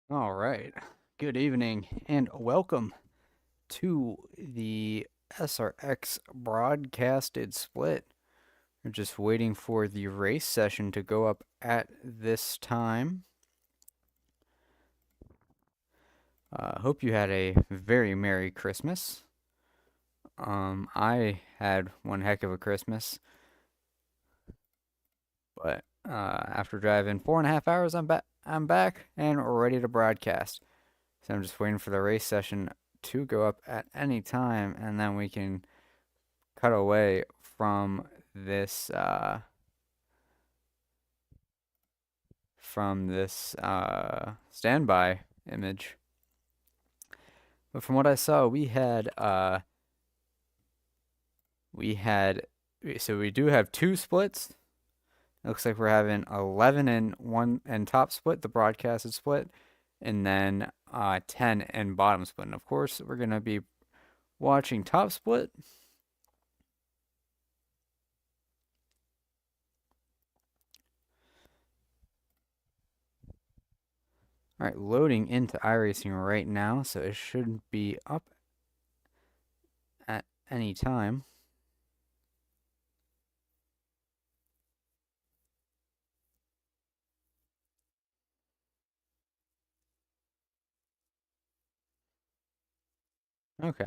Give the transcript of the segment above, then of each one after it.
All right. Good evening and welcome to the SRX broadcasted split. We're just waiting for the race session to go up at this time. Hope you had a very Merry Christmas. I had one heck of a Christmas, but after driving 4.5 hours, I'm back. I'm back and ready to broadcast. So I'm just waiting for the race session to go up at any time, and then we can cut away from this standby image. But from what I saw, we had so we do have two splits. It looks like we're having 11 and one and top split, the broadcasted split, and then 10 and bottom split. And of course, we're gonna be watching top split. All right, loading into iRacing right now, so it should be up at any time. Okay.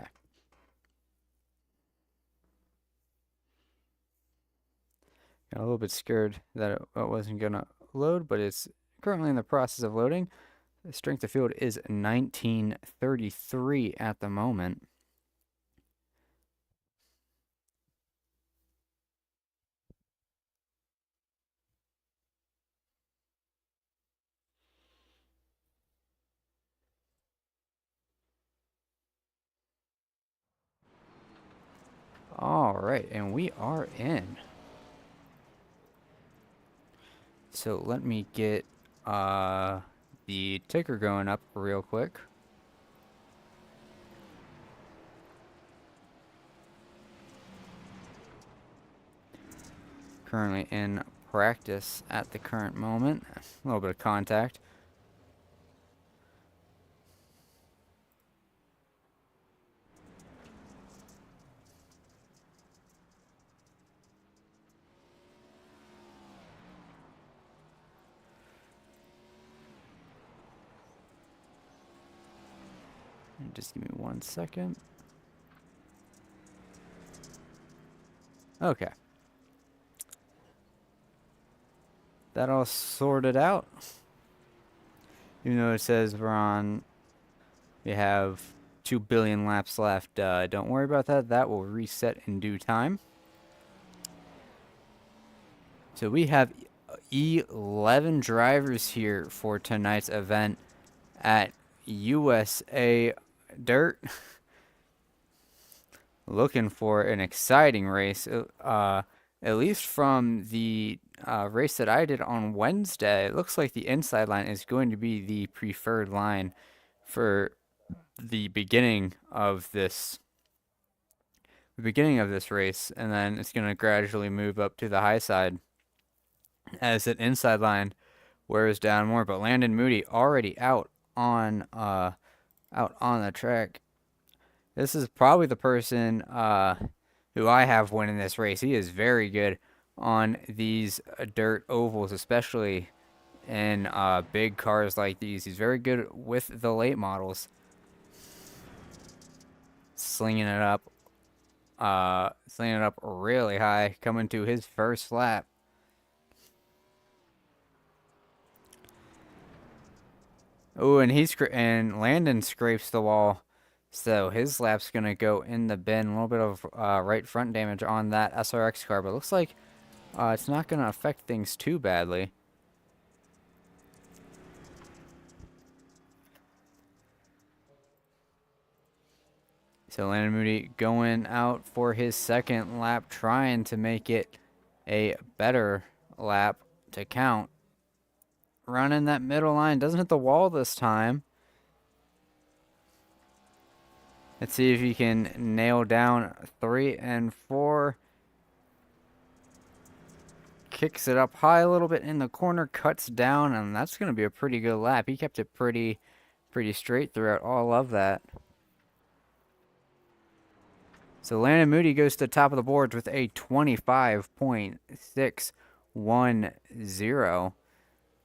Got a little bit scared that it wasn't gonna load, but it's currently in the process of loading. The strength of field is 1933 at the moment. All right, and we are in. So let me get the ticker going up real quick. Currently in practice at the current moment. A little bit of contact. Just give me 1 second. Okay. That all sorted out. Even though it says we have 2 billion laps left. Don't worry about that. That will reset in due time. So we have 11 drivers here for tonight's event at USA Dirt. Looking for an exciting race. At least from the race that I did on Wednesday, it looks like the inside line is going to be the preferred line for the beginning of this race, and then it's going to gradually move up to the high side as that inside line wears down more. But Landon Moody already out on the track. This is probably the person who I have winning this race. He is very good on these dirt ovals, especially in big cars like these. He's very good with the late models. Slinging it up really high, coming to his first lap. Oh, and Landon scrapes the wall, so his lap's gonna go in the bin. A little bit of right front damage on that SRX car, but it looks like it's not gonna affect things too badly. So Landon Moody going out for his second lap, trying to make it a better lap to count. Running that middle line, doesn't hit the wall this time. Let's see if he can nail down 3 and 4. kicks it up high a little bit in the corner, cuts down, and that's going to be a pretty good lap. He kept it pretty straight throughout all of that. So Landon Moody goes to the top of the boards with a 25.610,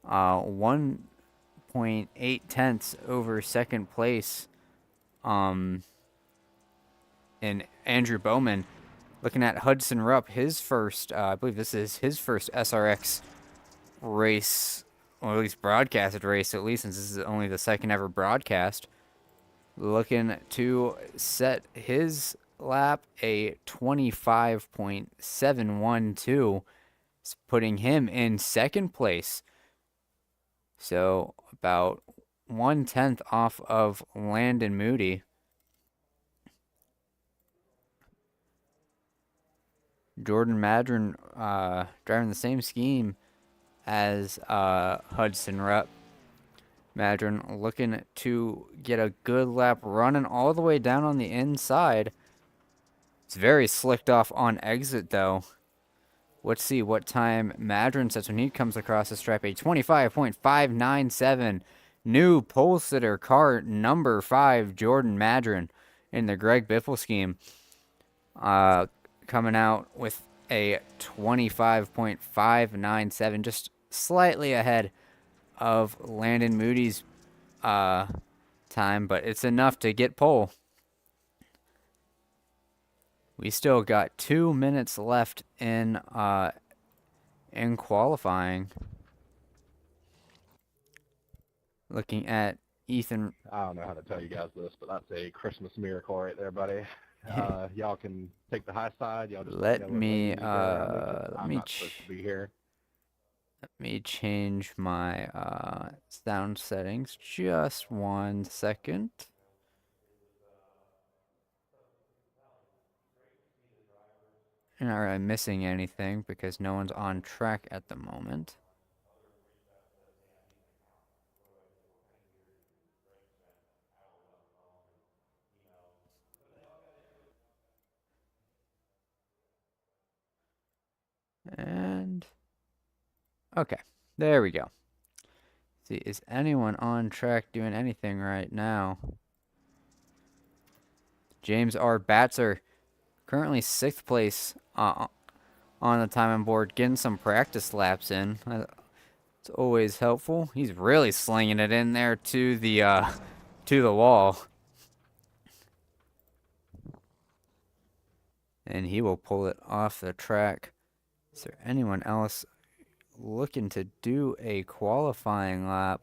1.8 tenths over second place. And Andrew Bowman, looking at Hudson Rupp, his first, I believe this is his first SRX race, or at least broadcasted race, at least since this is only the second ever broadcast. Looking to set his lap a 25.712, putting him in second place. So about 1/10 off of Landon Moody. Jordan Madron driving the same scheme as Hudson Rupp. Madron looking to get a good lap, running all the way down on the inside. It's very slicked off on exit, though. Let's see what time Madron sets when he comes across the stripe. A 25.597. New pole sitter car number 5, Jordan Madron, in the Greg Biffle scheme. Coming out with a 25.597, just slightly ahead of Landon Moody's time, but it's enough to get pole. We still got 2 minutes left in qualifying. Looking at Ethan. I don't know how to tell you guys this, but that's a Christmas miracle right there, buddy. Y'all can take the high side. Y'all just let me I'm not supposed to be here. Let me change my sound settings just 1 second. You're not really missing anything because no one's on track at the moment. And okay, there we go. See, is anyone on track doing anything right now? James R. Batzer, currently 6th place on the timing board, getting some practice laps in. It's always helpful. He's really slinging it in there to the wall. And he will pull it off the track. Is there anyone else looking to do a qualifying lap?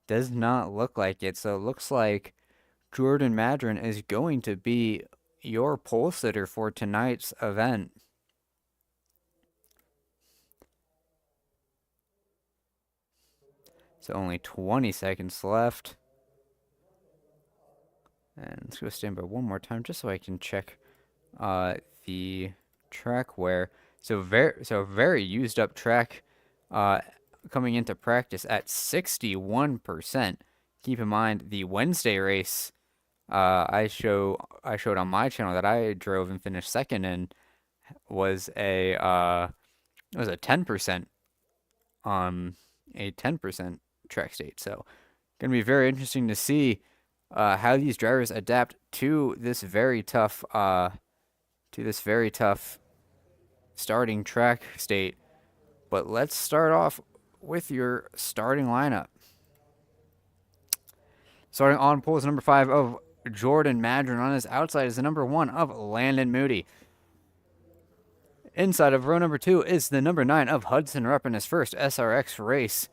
Does not look like it. So it looks like Jordan Madron is going to be your pole sitter for tonight's event. So only 20 seconds left. And let's go stand by one more time just so I can check the track wear. So very used up track coming into practice at 61%. Keep in mind the Wednesday race I showed on my channel that I drove and finished second in was a 10% track state. So gonna be very interesting to see how these drivers adapt to this very tough starting track state. But let's start off with your starting lineup. Starting on pole is number 5 of Jordan Madron. On his outside is the number 1 of Landon Moody. Inside of row number 2 is the number 9 of Hudson Rupp in his first SRX race.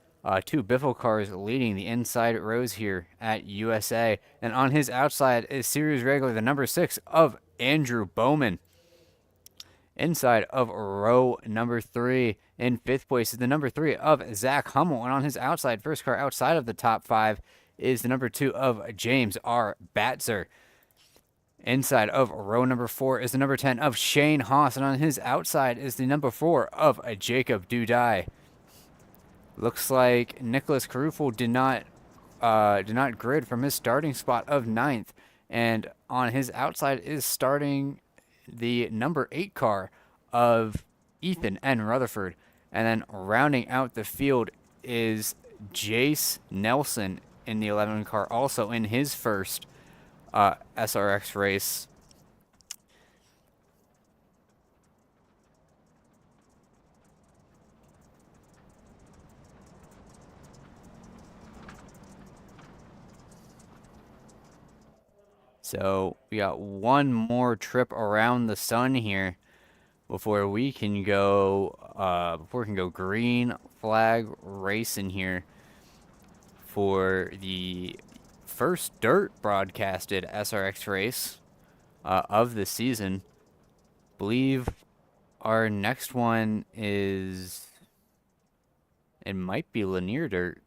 2 Biffle cars leading the inside rows here at USA. And on his outside is series regular, the number 6 of Andrew Bowman. Inside of row number 3 in 5th place is the number 3 of Zach Hummel. And on his outside, first car outside of the top 5, is the number 2 of James R. Batzer. Inside of row number 4 is the number 10 of Shane Haas. And on his outside is the number 4 of Jacob Dudai. Looks like Nicholas Carufo did not grid from his starting spot of 9th. And on his outside is starting the number 8 car of Ethan N. Rutherford. And then rounding out the field is Jace Nelson in the 11 car, also in his first SRX race. So we got one more trip around the sun here before we can go green flag racing here for the first dirt broadcasted SRX race of the season. Believe our next one is, it might be linear dirt.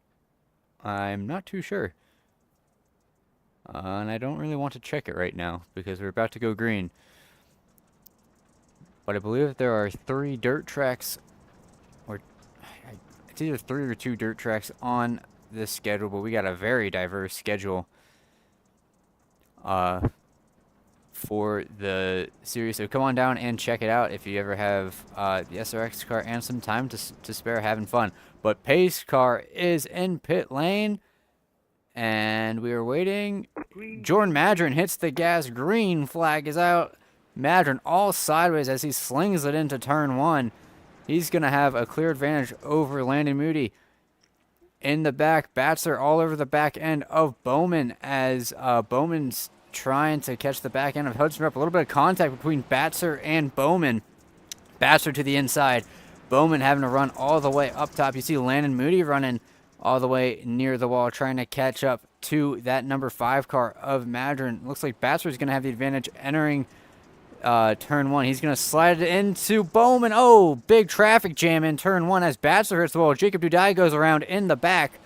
I'm not too sure. And I don't really want to check it right now because we're about to go green. But I believe there are 3 dirt tracks, or it's either 3 or 2 dirt tracks on this schedule, but we got a very diverse schedule for the series. So come on down and check it out if you ever have the SRX car and some time to spare having fun. But Pace car is in pit lane, and we are waiting. Jordan Madron hits the gas. Green flag is out. Madron all sideways as he slings it into turn 1. He's going to have a clear advantage over Landon Moody. In the back, Batzer all over the back end of Bowman as Bowman's trying to catch the back end of Hudson Rupp. A little bit of contact between Batzer and Bowman. Batzer to the inside. Bowman having to run all the way up top. You see Landon Moody running all the way near the wall, trying to catch up to that number 5 car of Madron. Looks like Batzer's going to have the advantage entering turn 1. He's going to slide it into Bowman. Oh, big traffic jam in turn 1 as Batzer hits the wall. Jacob Dudai goes around in the back.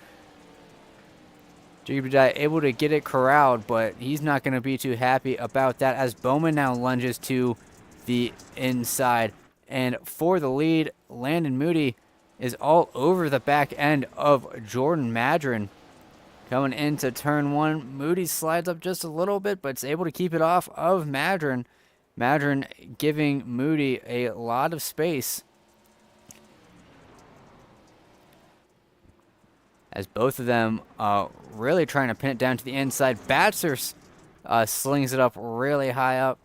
Jacob Dudai able to get it corralled, but he's not going to be too happy about that as Bowman now lunges to the inside. And for the lead, Landon Moody is all over the back end of Jordan Madron. Coming into turn 1, Moody slides up just a little bit, but is able to keep it off of Madron. Madron giving Moody a lot of space as both of them really trying to pin it down to the inside. Batzer slings it up really high up,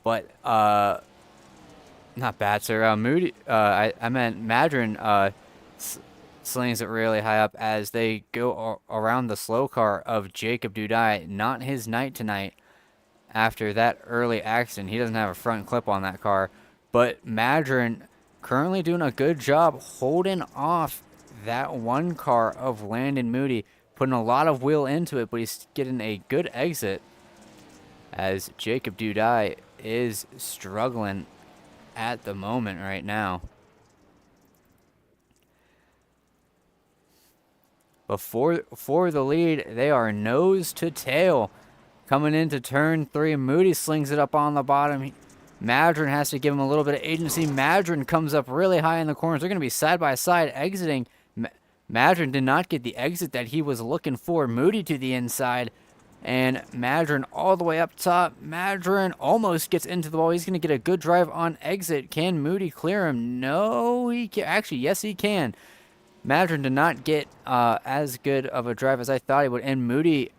but not Batzer. Moody. I meant Madron slings it really high up as they go around the slow car of Jacob Dudai. Not his night tonight. After that early accident, he doesn't have a front clip on that car, but Madron currently doing a good job holding off that 1 car of Landon Moody, putting a lot of wheel into it, but he's getting a good exit as Jacob Dudai is struggling at the moment right now. But for the lead, they are nose to tail. Coming into turn 3, Moody slings it up on the bottom. Madron has to give him a little bit of agency. Madron comes up really high in the corners. They're going to be side by side exiting. Madron did not get the exit that he was looking for. Moody to the inside. And Madron all the way up top. Madron almost gets into the wall. He's going to get a good drive on exit. Can Moody clear him? No, he can. Actually, yes, he can. Madron did not get as good of a drive as I thought he would. And Moody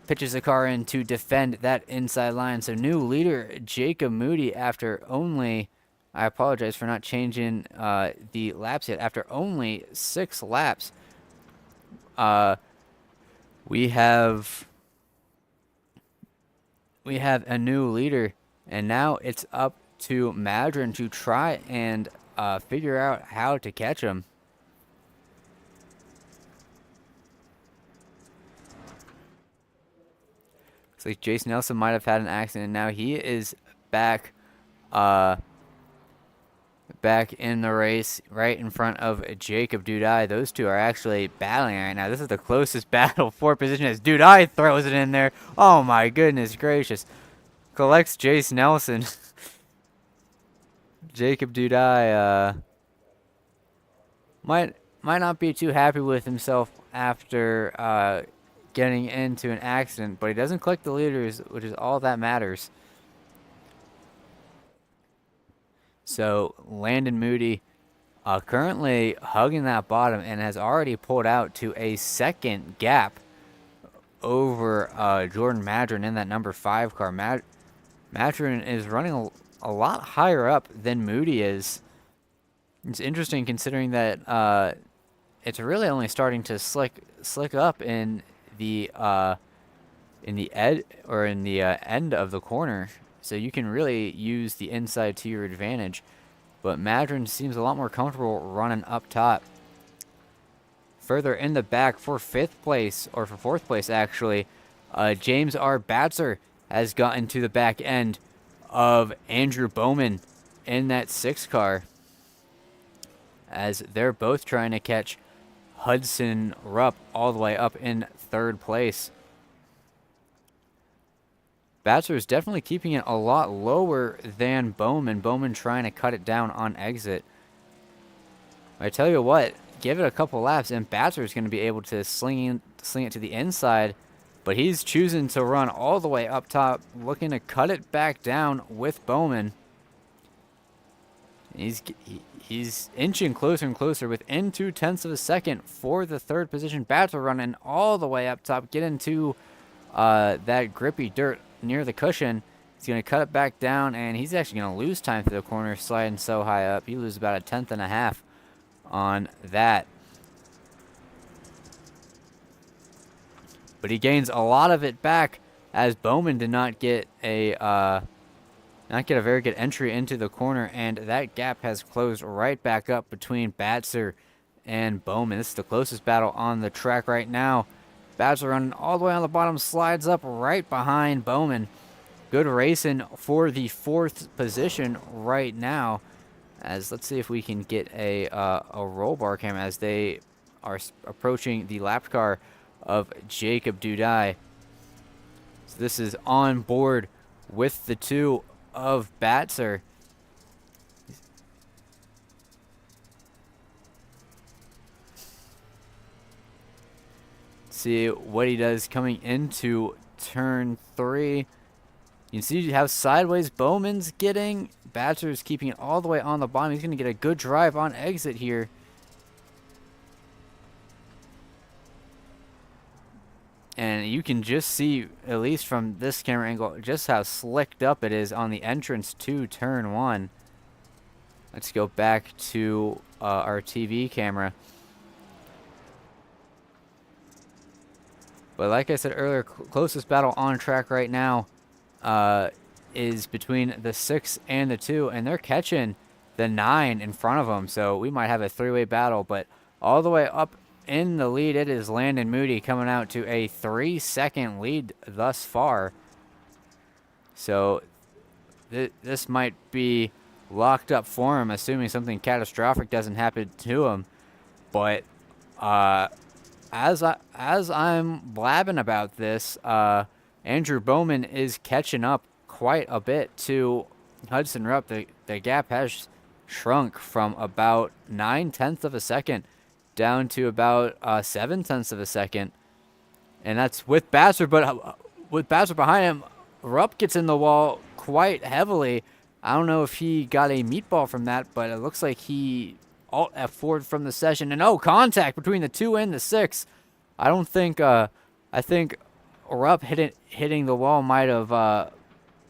pitches the car in to defend that inside line. So new leader, Jacob Moody, after only, I apologize for not changing the laps yet, after only 6 laps, we have a new leader, and now it's up to Madron to try and figure out how to catch him. Looks like Jason Nelson might have had an accident. Now he is back in the race right in front of Jacob Dudai. Those two are actually battling right now. This is the closest battle for position as Dudai throws it in there. Oh my goodness gracious. Collects Jace Nelson. Jacob Dudai might not be too happy with himself after getting into an accident, but he doesn't collect the leaders, which is all that matters. So Landon Moody currently hugging that bottom and has already pulled out to a second gap over Jordan Madron in that number 5 car. Madron is running a lot higher up than Moody is. It's interesting considering that it's really only starting to slick up in the end of the corner, so you can really use the inside to your advantage. But Madron seems a lot more comfortable running up top. Further in the back for 5th place, or for 4th place actually, James R. Batzer has gotten to the back end of Andrew Bowman in that 6 car, as they're both trying to catch Hudson Rupp all the way up in 3rd place. Batzer is definitely keeping it a lot lower than Bowman. Bowman trying to cut it down on exit. I tell you what, give it a couple laps and Batzer is going to be able to sling it to the inside, but he's choosing to run all the way up top, looking to cut it back down with Bowman. He's inching closer and closer, within 0.2 of a second for the 3rd position. Batzer running all the way up top, getting to that grippy dirt near the cushion. He's going to cut it back down, and he's actually going to lose time through the corner, sliding so high up. He loses about 1/10.5 on that. But he gains a lot of it back, as Bowman did not get a very good entry into the corner, and that gap has closed right back up between Batzer and Bowman. This is the closest battle on the track right now. Batzer running all the way on the bottom, slides up right behind Bowman. Good racing for the 4th position right now. As let's see if we can get a roll bar camera as they are approaching the lap car of Jacob Dudai. So this is on board with the 2 of Batzer. See what he does coming into turn 3. You can see how sideways Bowman's getting. Batzer's keeping it all the way on the bottom. He's going to get a good drive on exit here. And you can just see, at least from this camera angle, just how slicked up it is on the entrance to turn 1. Let's go back to our TV camera. But like I said earlier, closest battle on track right now is between the 6 and the 2, and they're catching the 9 in front of them. So we might have a 3-way battle, but all the way up in the lead, it is Landon Moody coming out to a 3-second lead thus far. So this might be locked up for him, assuming something catastrophic doesn't happen to him. But as I'm blabbing about this, Andrew Bowman is catching up quite a bit to Hudson Rupp. The gap has shrunk from about 0.9 of a second down to about 0.7 of a second, and that's with Batzer. But with Batzer behind him, Rupp gets in the wall quite heavily. I don't know if he got a meatball from that, but it looks like he alt F4'd from the session, and contact between the 2 and the 6. I don't think I think Rupp hitting the wall might have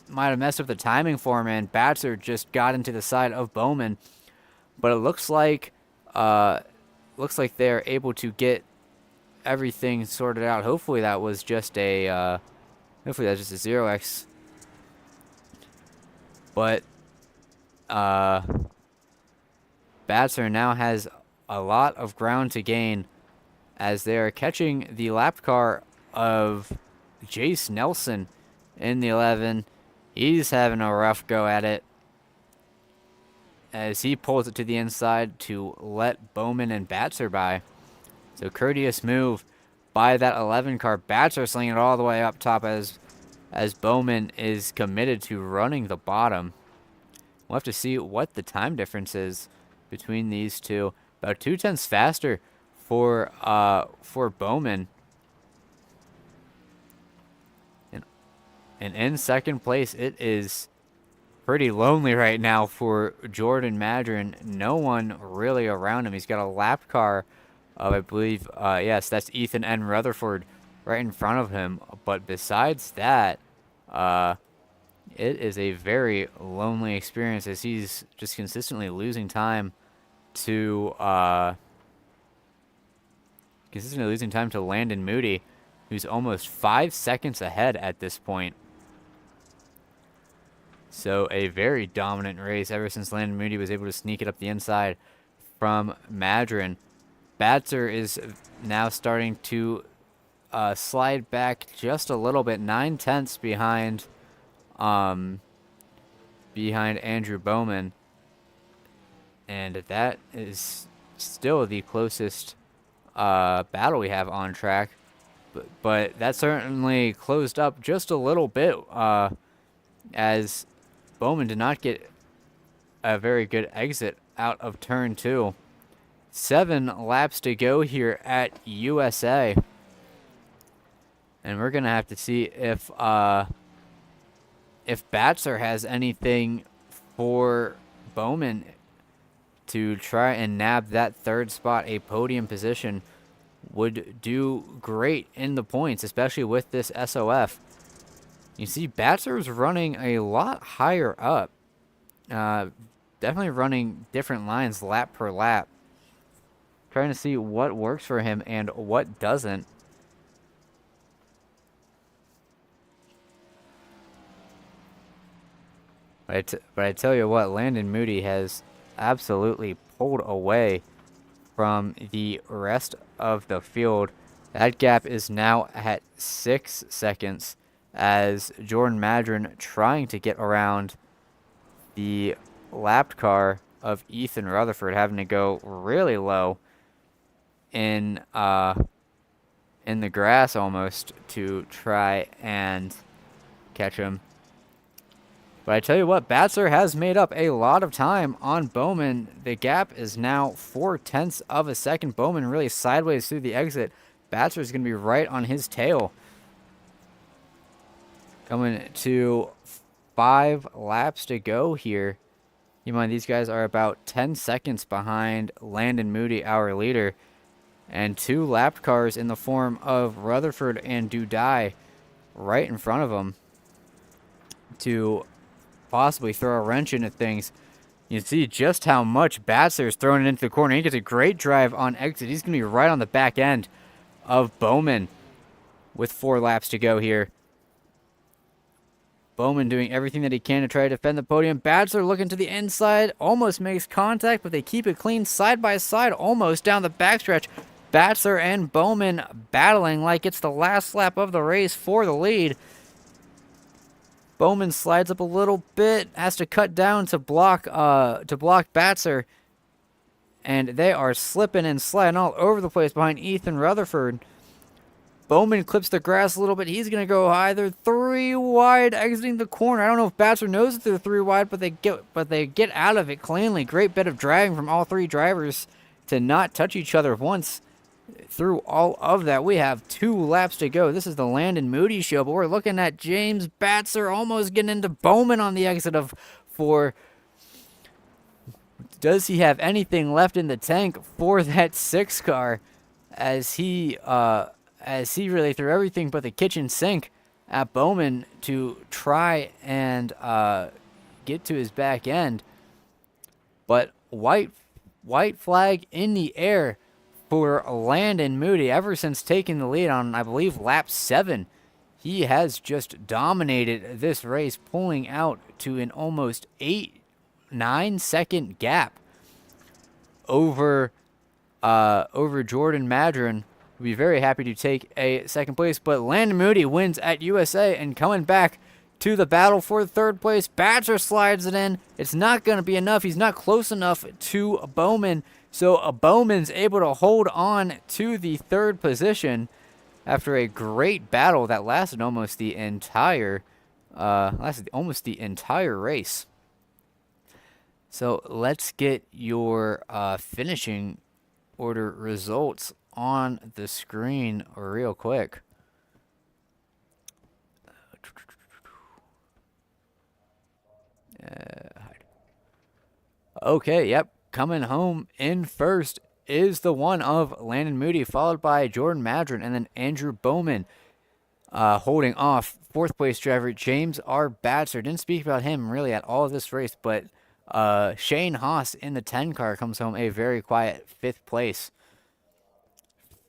messed up the timing for him, and Batzer just got into the side of Bowman. But it looks like they're able to get everything sorted out. Hopefully that was just a 0x. But Batzer now has a lot of ground to gain, as they are catching the lap car of Jace Nelson in the 11. He's having a rough go at it as he pulls it to the inside to let Bowman and Batzer by. So courteous move by that 11 car. Batzer slinging it all the way up top as Bowman is committed to running the bottom. We'll have to see what the time difference is between these two. About 0.2 faster for Bowman. And in second place, it is pretty lonely right now for Jordan Madron. No one really around him. He's got a lap car of, I believe, yes, that's Ethan N. Rutherford right in front of him. But besides that, it is a very lonely experience as he's just consistently losing time to Landon Moody, who's almost 5 seconds ahead at this point. So a very dominant race ever since Landon Moody was able to sneak it up the inside from Madron. Batzer is now starting to slide back just a little bit, 9/10 behind Andrew Bowman, and that is still the closest battle we have on track. But that certainly closed up just a little bit as Bowman did not get a very good exit out of turn 2. 7 laps to go here at USA. And we're going to have to see if Batzer has anything for Bowman to try and nab that third spot. A podium position would do great in the points, especially with this SOF. You see Batzer's running a lot higher up. Definitely running different lines lap per lap. Trying to see what works for him and what doesn't. But I tell you what, Landon Moody has absolutely pulled away from the rest of the field. That gap is now at 6 seconds as Jordan Madron trying to get around the lapped car of Ethan Rutherford, having to go really low in the grass almost to try and catch him. But I tell you what, Batzer has made up a lot of time on Bowman. The gap is now 0.4 of a second. Bowman really sideways through the exit. Batzer is going to be right on his tail. Coming to 5 laps to go here. You mind, these guys are about 10 seconds behind Landon Moody, our leader. And 2 lapped cars in the form of Rutherford and Dudai right in front of them to possibly throw a wrench into things. You can see just how much Batzer is throwing it into the corner. He gets a great drive on exit. He's going to be right on the back end of Bowman with 4 laps to go here. Bowman doing everything that he can to try to defend the podium. Batzer looking to the inside, almost makes contact, but they keep it clean side by side, almost down the backstretch. Batzer and Bowman battling like it's the last lap of the race for the lead. Bowman slides up a little bit, has to cut down to block Batzer, and they are slipping and sliding all over the place behind Ethan Rutherford. Bowman clips the grass a little bit. He's going to go high. They're 3 wide exiting the corner. I don't know if Batzer knows that they're 3 wide, but they get out of it cleanly. Great bit of driving from all 3 drivers to not touch each other once. Through all of that, we have 2 laps to go. This is the Landon Moody show, but we're looking at James Batzer almost getting into Bowman on the exit of 4. Does he have anything left in the tank for that 6 car as he really threw everything but the kitchen sink at Bowman to try and get to his back end? But white flag in the air for Landon Moody. Ever since taking the lead on, I believe, lap 7, he has just dominated this race, pulling out to an almost 8-9 second gap over Jordan Madron. We'll be very happy to take a second place, but Landon Moody wins at USA, and coming back to the battle for third place, Batzer slides it in. It's not going to be enough. He's not close enough to Bowman. So Bowman's able to hold on to the 3rd position after a great battle that lasted almost the entire race. So let's get your finishing order results on the screen real quick. Hide. Okay, yep. Coming home in first is the one of Landon Moody, followed by Jordan Madron and then Andrew Bowman. Holding off fourth place driver James R. Batzer. Didn't speak about him really at all of this race, but Shane Haas in the 10 car comes home a very quiet fifth place.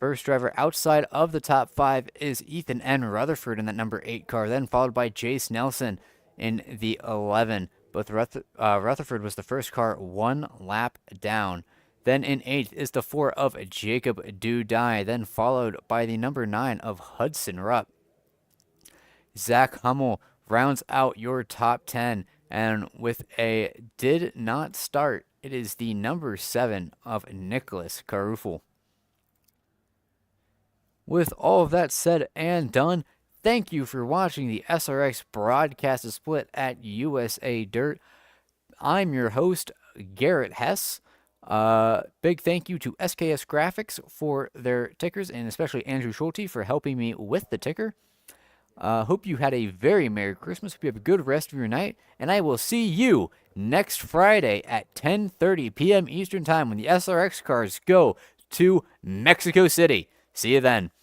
First driver outside of the top five is Ethan N. Rutherford in that number 8 car, then followed by Jace Nelson in the 11. Both Rutherford was the first car one lap down. Then in 8th is the 4 of Jacob Dudai, then followed by the number 9 of Hudson Rupp. Zach Hummel rounds out your top 10, and with a did not start, it is the number 7 of Nicholas Carufel. With all of that said and done, thank you for watching the SRX broadcast split at USA Dirt. I'm your host, Garrett Hess. Big thank you to SKS Graphics for their tickers, and especially Andrew Schulte for helping me with the ticker. Hope you had a very Merry Christmas. Hope you have a good rest of your night, and I will see you next Friday at 10:30 p.m. Eastern Time when the SRX cars go to Mexico City. See you then.